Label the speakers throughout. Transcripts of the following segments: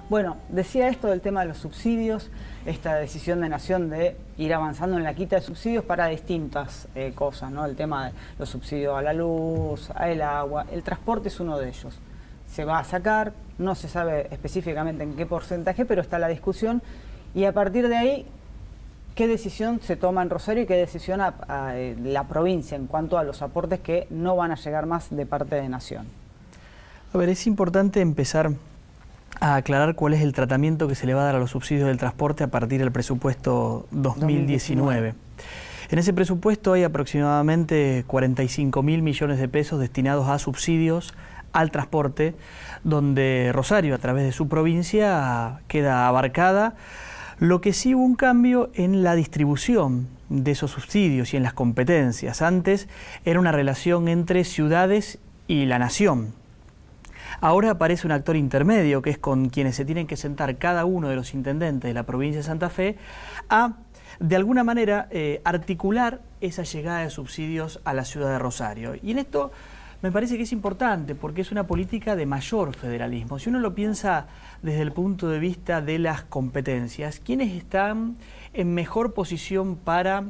Speaker 1: Bueno, decía esto del tema de los subsidios, esta decisión de Nación de ir avanzando en la quita de subsidios para distintas cosas, ¿no? El tema de los subsidios a la luz, al agua, el transporte es uno de ellos. Se va a sacar, no se sabe específicamente en qué porcentaje, pero está la discusión y a partir de ahí, ¿qué decisión se toma en Rosario y qué decisión la provincia en cuanto a los aportes que no van a llegar más de parte de Nación?
Speaker 2: A ver, es importante empezar a aclarar cuál es el tratamiento que se le va a dar a los subsidios del transporte a partir del presupuesto 2019. En ese presupuesto hay aproximadamente 45.000 millones de pesos destinados a subsidios al transporte, donde Rosario, a través de su provincia, queda abarcada. Lo que sí hubo un cambio en la distribución de esos subsidios y en las competencias. Antes era una relación entre ciudades y la nación. Ahora aparece un actor intermedio, que es con quienes se tienen que sentar cada uno de los intendentes de la provincia de Santa Fe a, de alguna manera, articular esa llegada de subsidios a la ciudad de Rosario. Y en esto me parece que es importante porque es una política de mayor federalismo. Si uno lo piensa desde el punto de vista de las competencias, ¿quiénes están en mejor posición para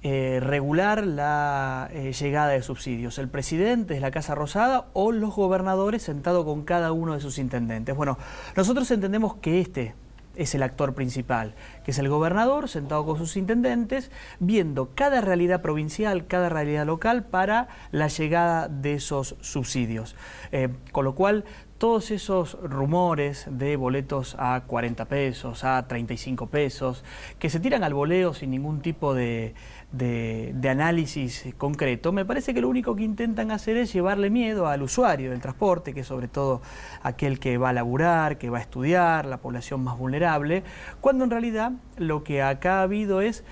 Speaker 2: regular la llegada de subsidios? ¿El presidente de la Casa Rosada o los gobernadores sentados con cada uno de sus intendentes? Bueno, nosotros entendemos que este es el actor principal, que es el gobernador sentado con sus intendentes, viendo cada realidad provincial, cada realidad local para la llegada de esos subsidios. Con lo cual, todos esos rumores de boletos a 40 pesos, a 35 pesos, que se tiran al voleo sin ningún tipo de análisis concreto, me parece que lo único que intentan hacer es llevarle miedo al usuario del transporte, que es sobre todo aquel que va a laburar, que va a estudiar, la población más vulnerable, cuando en realidad lo que acá ha habido es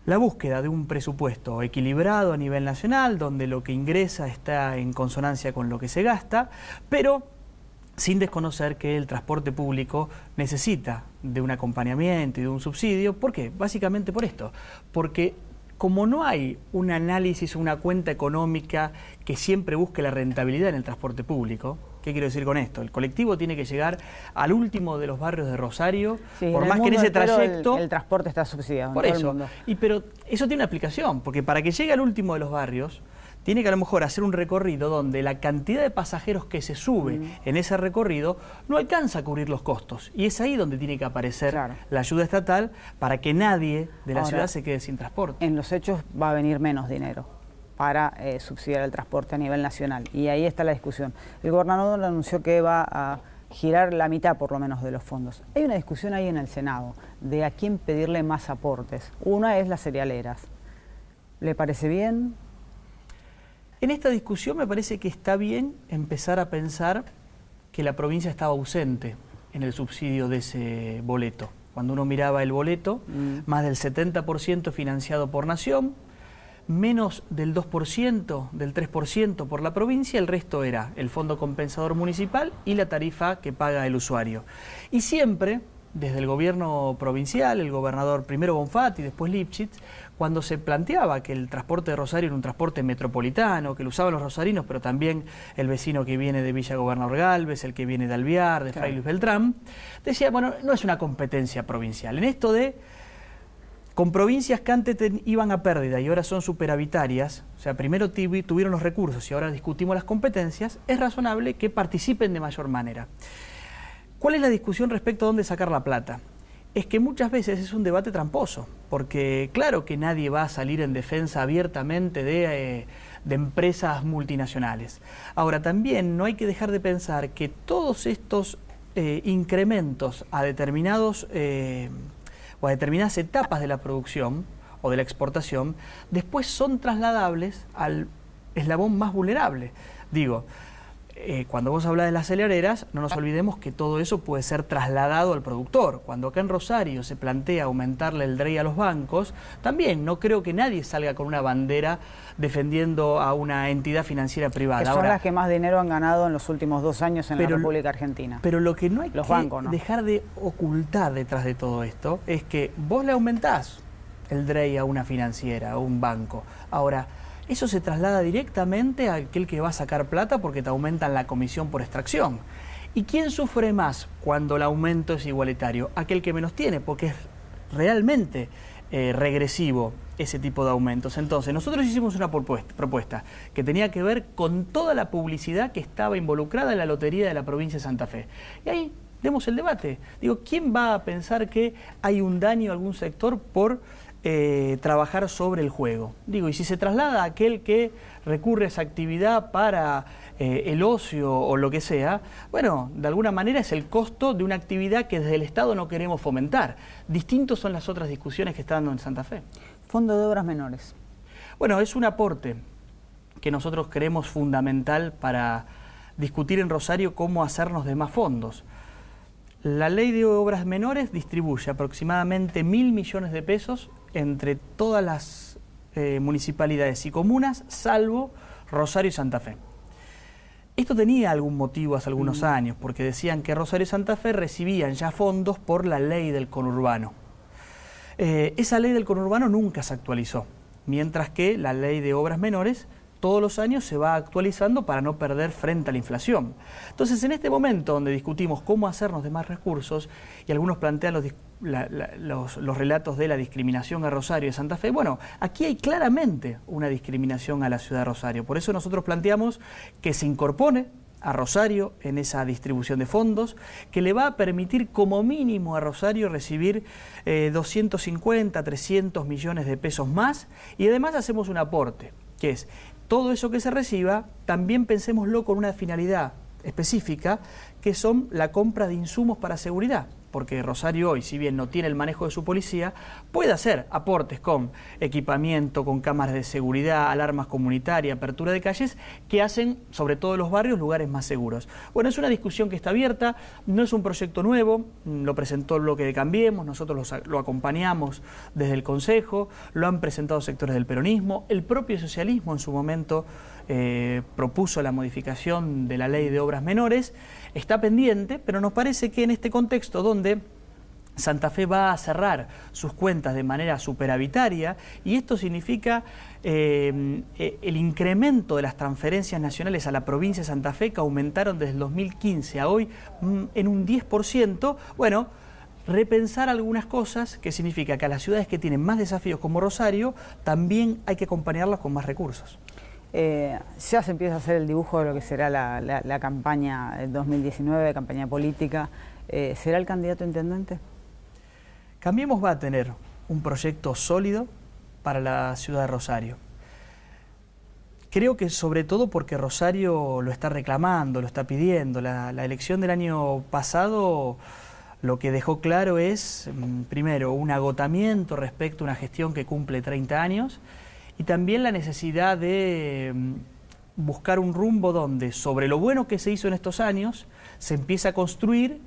Speaker 2: la búsqueda de un presupuesto equilibrado a nivel nacional, donde lo que ingresa está en consonancia con lo que se gasta, pero sin desconocer que el transporte público necesita de un acompañamiento y de un subsidio. ¿Por qué? Básicamente por esto, porque como no hay un análisis, una cuenta económica que siempre busque la rentabilidad en el transporte público. ¿Qué quiero decir con esto? El colectivo tiene que llegar al último de los barrios de Rosario,
Speaker 1: sí,
Speaker 2: por más que en ese trayecto
Speaker 1: el transporte está subsidiado.
Speaker 2: Por eso, pero eso tiene una aplicación, porque para que llegue al último de los barrios, tiene que a lo mejor hacer un recorrido donde la cantidad de pasajeros que se sube en ese recorrido no alcanza a cubrir los costos. Y es ahí donde tiene que aparecer la ayuda estatal para que nadie de la ciudad se quede sin transporte.
Speaker 1: En los hechos va a venir menos dinero para subsidiar el transporte a nivel nacional. Y ahí está la discusión. El gobernador anunció que va a girar la mitad por lo menos de los fondos. Hay una discusión ahí en el Senado de a quién pedirle más aportes. Una es las cerealeras. ¿Le parece bien?
Speaker 2: En esta discusión me parece que está bien empezar a pensar que la provincia estaba ausente en el subsidio de ese boleto. Cuando uno miraba el boleto, más del 70% financiado por Nación, menos del 2%, del 3% por la provincia, el resto era el Fondo Compensador Municipal y la tarifa que paga el usuario. Y siempre, desde el gobierno provincial, el gobernador primero Bonfatti y después Lipschitz, cuando se planteaba que el transporte de Rosario era un transporte metropolitano, que lo usaban los rosarinos, pero también el vecino que viene de Villa Gobernador Galvez, el que viene de Alvear, de Fray Luis Beltrán, decía, bueno, no es una competencia provincial. En esto de, con provincias que antes iban a pérdida y ahora son superavitarias, o sea, primero tuvieron los recursos y ahora discutimos las competencias, es razonable que participen de mayor manera. ¿Cuál es la discusión respecto a dónde sacar la plata? Es que muchas veces es un debate tramposo, porque claro que nadie va a salir en defensa abiertamente de empresas multinacionales. Ahora, también no hay que dejar de pensar que todos estos incrementos a determinadas etapas de la producción o de la exportación, después son trasladables al eslabón más vulnerable. Digo, cuando vos hablas de las acelereras, no nos olvidemos que todo eso puede ser trasladado al productor. Cuando acá en Rosario se plantea aumentarle el DREI a los bancos, también no creo que nadie salga con una bandera defendiendo a una entidad financiera privada.
Speaker 1: Que son las que más dinero han ganado en los últimos 2 años en la República Argentina.
Speaker 2: Pero lo que no hay que dejar de ocultar detrás de todo esto es que vos le aumentás el DREI a una financiera, a un banco. Ahora, eso se traslada directamente a aquel que va a sacar plata porque te aumentan la comisión por extracción. ¿Y quién sufre más cuando el aumento es igualitario? Aquel que menos tiene, porque es realmente regresivo ese tipo de aumentos. Entonces, nosotros hicimos una propuesta que tenía que ver con toda la publicidad que estaba involucrada en la lotería de la provincia de Santa Fe. Y ahí demos el debate. Digo, ¿quién va a pensar que hay un daño a algún sector por trabajar sobre el juego? Digo, y si se traslada a aquel que recurre a esa actividad para el ocio o lo que sea, bueno, de alguna manera es el costo de una actividad que desde el Estado no queremos fomentar. Distintos son las otras discusiones que están dando en Santa Fe.
Speaker 1: Fondo de obras menores.
Speaker 2: Bueno, es un aporte que nosotros creemos fundamental para discutir en Rosario cómo hacernos de más fondos. La ley de obras menores distribuye aproximadamente 1.000 millones de pesos entre todas las municipalidades y comunas, salvo Rosario y Santa Fe. Esto tenía algún motivo hace algunos años, porque decían que Rosario y Santa Fe recibían ya fondos por la ley del conurbano. Esa ley del conurbano nunca se actualizó, mientras que la ley de obras menores todos los años se va actualizando para no perder frente a la inflación. Entonces, en este momento donde discutimos cómo hacernos de más recursos, y algunos plantean los relatos de la discriminación a Rosario y a Santa Fe, bueno, aquí hay claramente una discriminación a la ciudad de Rosario. Por eso nosotros planteamos que se incorpore a Rosario en esa distribución de fondos, que le va a permitir como mínimo a Rosario recibir 250, 300 millones de pesos más, y además hacemos un aporte, que es todo eso que se reciba, también pensémoslo con una finalidad específica, que son la compra de insumos para seguridad. Porque Rosario hoy, si bien no tiene el manejo de su policía, puede hacer aportes con equipamiento, con cámaras de seguridad, alarmas comunitarias, apertura de calles, que hacen, sobre todo en los barrios, lugares más seguros. Bueno, es una discusión que está abierta, no es un proyecto nuevo, lo presentó el bloque de Cambiemos, nosotros lo acompañamos desde el Consejo, lo han presentado sectores del peronismo, el propio socialismo en su momento propuso la modificación de la ley de obras menores, está pendiente, pero nos parece que en este contexto donde Santa Fe va a cerrar sus cuentas de manera superavitaria, y esto significa el incremento de las transferencias nacionales a la provincia de Santa Fe, que aumentaron desde el 2015 a hoy en un 10%, bueno, repensar algunas cosas, que significa que a las ciudades que tienen más desafíos como Rosario, también hay que acompañarlas con más recursos.
Speaker 1: Ya se empieza a hacer el dibujo de lo que será la campaña del 2019, campaña política. ¿Será el candidato a intendente?
Speaker 2: Cambiemos va a tener un proyecto sólido para la ciudad de Rosario. Creo que sobre todo porque Rosario lo está reclamando, lo está pidiendo. La elección del año pasado lo que dejó claro es, primero, un agotamiento respecto a una gestión que cumple 30 años, y también la necesidad de buscar un rumbo donde, sobre lo bueno que se hizo en estos años, se empieza a construir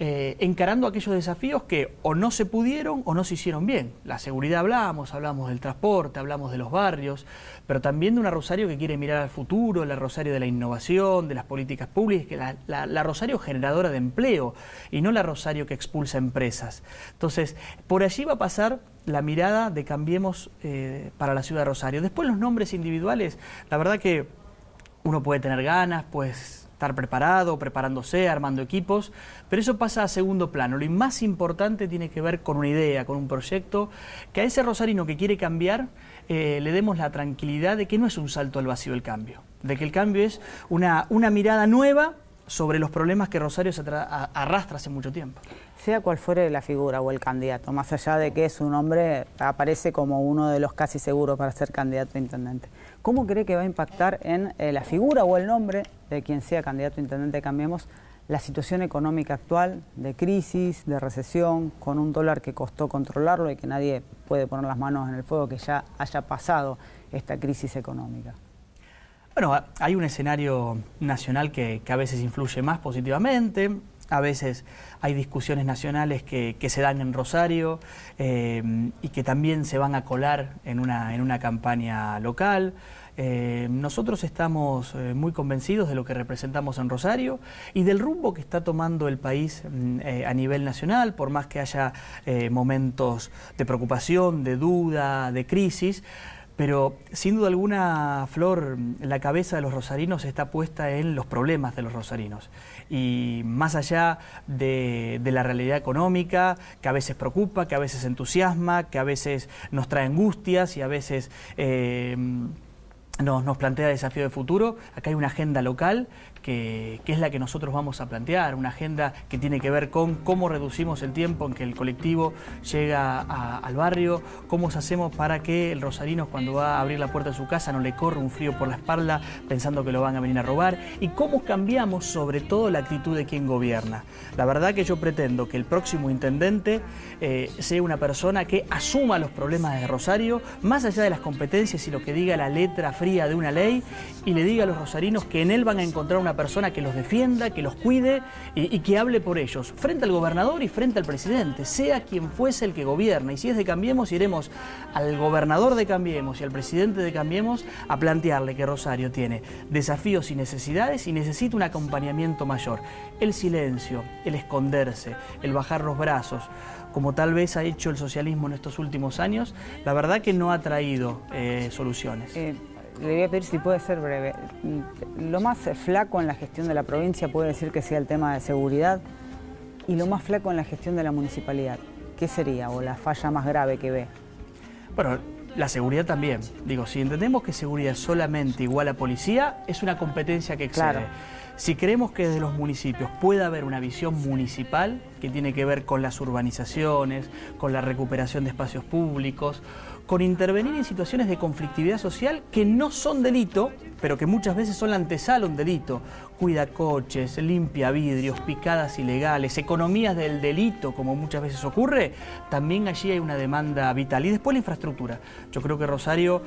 Speaker 2: encarando aquellos desafíos que o no se pudieron o no se hicieron bien. La seguridad hablamos del transporte, hablamos de los barrios, pero también de una Rosario que quiere mirar al futuro, la Rosario de la innovación, de las políticas públicas, la Rosario generadora de empleo y no la Rosario que expulsa empresas. Entonces, por allí va a pasar la mirada de Cambiemos para la ciudad de Rosario. Después los nombres individuales, la verdad que uno puede tener ganas, pues estar preparado, preparándose, armando equipos, pero eso pasa a segundo plano. Lo más importante tiene que ver con una idea, con un proyecto, que a ese rosarino que quiere cambiar le demos la tranquilidad de que no es un salto al vacío el cambio, de que el cambio es una mirada nueva sobre los problemas que Rosario se arrastra hace mucho tiempo.
Speaker 1: Sea cual fuere la figura o el candidato, más allá de que su nombre aparece como uno de los casi seguros para ser candidato a intendente, ¿cómo cree que va a impactar en la figura o el nombre de quien sea candidato a intendente de Cambiemos la situación económica actual, de crisis, de recesión, con un dólar que costó controlarlo y que nadie puede poner las manos en el fuego que ya haya pasado esta crisis económica?
Speaker 2: Bueno, hay un escenario nacional que a veces influye más positivamente, a veces hay discusiones nacionales que se dan en Rosario y que también se van a colar en una campaña local. Nosotros estamos muy convencidos de lo que representamos en Rosario y del rumbo que está tomando el país a nivel nacional, por más que haya momentos de preocupación, de duda, de crisis. Pero sin duda alguna, Flor, la cabeza de los rosarinos está puesta en los problemas de los rosarinos. Y más allá de la realidad económica, que a veces preocupa, que a veces entusiasma, que a veces nos trae angustias y a veces nos plantea desafío de futuro, acá hay una agenda local que es la que nosotros vamos a plantear, una agenda que tiene que ver con cómo reducimos el tiempo en que el colectivo llega al barrio, cómo hacemos para que el rosarino cuando va a abrir la puerta de su casa no le corra un frío por la espalda pensando que lo van a venir a robar, y cómo cambiamos sobre todo la actitud de quien gobierna. La verdad que yo pretendo que el próximo intendente sea una persona que asuma los problemas de Rosario, más allá de las competencias y lo que diga la letra fría de una ley, y le diga a los rosarinos que en él van a encontrar una persona que los defienda, que los cuide y que hable por ellos, frente al gobernador y frente al presidente, sea quien fuese el que gobierna. Y si es de Cambiemos, iremos al gobernador de Cambiemos y al presidente de Cambiemos a plantearle que Rosario tiene desafíos y necesidades y necesita un acompañamiento mayor. El silencio, el esconderse, el bajar los brazos, como tal vez ha hecho el socialismo en estos últimos años, la verdad que no ha traído soluciones.
Speaker 1: Le voy a pedir si puede ser breve. Lo más flaco en la gestión de la provincia puede decir que sea el tema de seguridad, y lo más flaco en la gestión de la municipalidad, ¿qué sería? O la falla más grave que ve.
Speaker 2: Bueno, la seguridad también. Digo, si entendemos que seguridad es solamente igual a policía, es una competencia que excede. Claro. Si creemos que desde los municipios puede haber una visión municipal que tiene que ver con las urbanizaciones, con la recuperación de espacios públicos, con intervenir en situaciones de conflictividad social que no son delito, pero que muchas veces son la antesala a un delito. Cuida coches, limpia vidrios, picadas ilegales, economías del delito, como muchas veces ocurre, también allí hay una demanda vital. Y después la infraestructura. Yo creo que Rosario,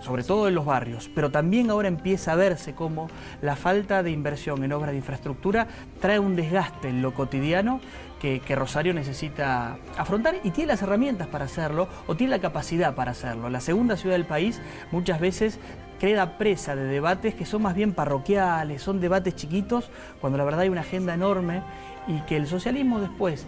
Speaker 2: sobre todo en los barrios, pero también ahora empieza a verse como la falta de inversión en obras de infraestructura trae un desgaste en lo cotidiano que Rosario necesita afrontar, y tiene las herramientas para hacerlo, o tiene la capacidad para hacerlo. La segunda ciudad del país muchas veces queda presa de debates que son más bien parroquiales, son debates chiquitos, cuando la verdad hay una agenda enorme, y que el socialismo después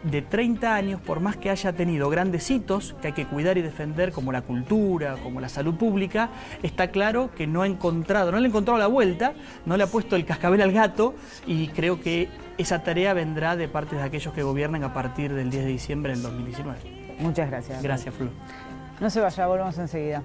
Speaker 2: de 30 años, por más que haya tenido grandes hitos que hay que cuidar y defender, como la cultura, como la salud pública, está claro que no le ha encontrado la vuelta, no le ha puesto el cascabel al gato, y creo que esa tarea vendrá de parte de aquellos que gobiernan a partir del 10 de diciembre del 2019.
Speaker 1: Muchas gracias.
Speaker 2: Gracias, Flor.
Speaker 1: No se vaya, volvemos enseguida.